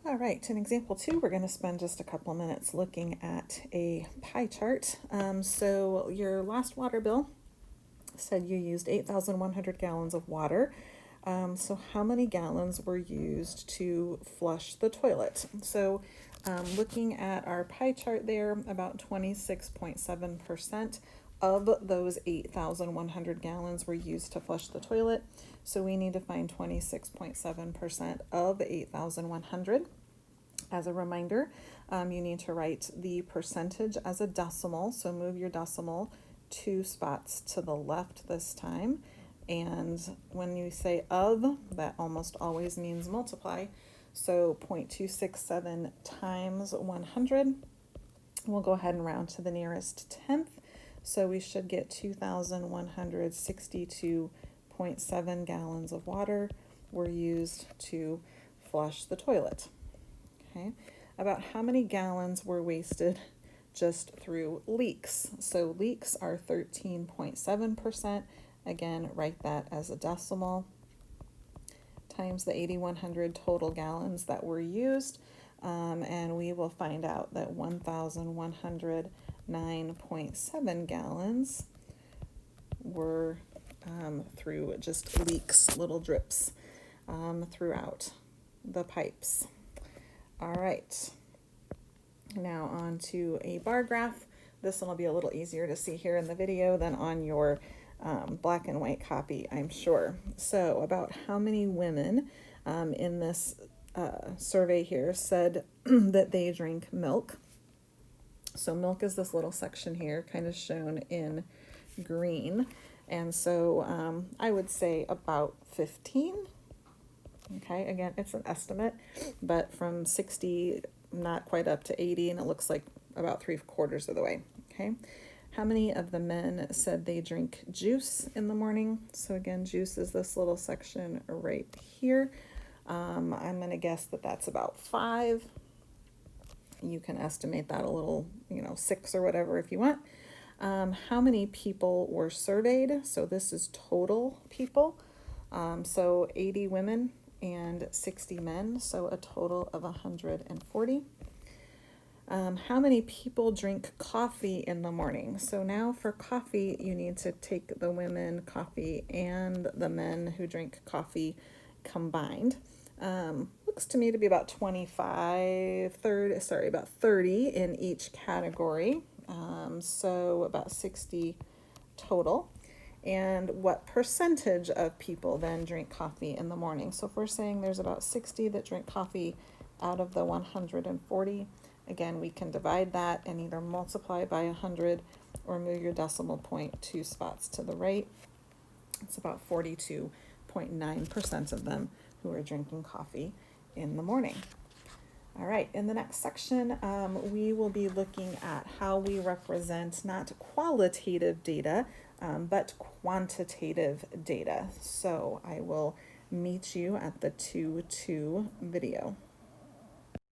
All right, in example 2, we're going to spend just a couple minutes looking at a pie chart. So your last water bill said you used 8,100 gallons of water. So how many gallons were used to flush the toilet? So looking at our pie chart there, about 26.7% of those 8,100 gallons were used to flush the toilet. So we need to find 26.7% of 8,100. As a reminder, you need to write the percentage as a decimal. So move your decimal 2 spots to the left this time. And when you say of, that almost always means multiply. So 0.267 times 100. We'll go ahead and round to the nearest tenth. So we should get 2,162.7 gallons of water were used to flush the toilet. Okay, about how many gallons were wasted just through leaks? So leaks are 13.7%. Again, write that as a decimal, times the 8,100 total gallons that were used, and we will find out that 1,109.7 gallons were through just leaks, little drips throughout the pipes. All right, now on to a bar graph. This one will be a little easier to see here in the video than on your black and white copy, I'm sure. So about how many women in this survey here said that they drink milk. So milk is this little section here, kind of shown in green. And so I would say about 15. Okay, again, it's an estimate, but from 60, not quite up to 80, and it looks like about 3/4 of the way. Okay, how many of the men said they drink juice in the morning? So again, juice is this little section right here. I'm going to guess that that's about 5. You can estimate that a little, 6 or whatever if you want. How many people were surveyed? So this is total people. So 80 women and 60 men, so a total of 140. How many people drink coffee in the morning? So now for coffee, you need to take the women coffee and the men who drink coffee combined. Looks to me to be about 30 in each category. So about 60 total. And what percentage of people then drink coffee in the morning? So if we're saying there's about 60 that drink coffee out of the 140, again, we can divide that and either multiply by 100 or move your decimal point 2 spots to the right. It's about 42.9% of them who are drinking coffee in the morning. All right, in the next section, we will be looking at how we represent not qualitative data, but quantitative data. So I will meet you at the 2-2 video.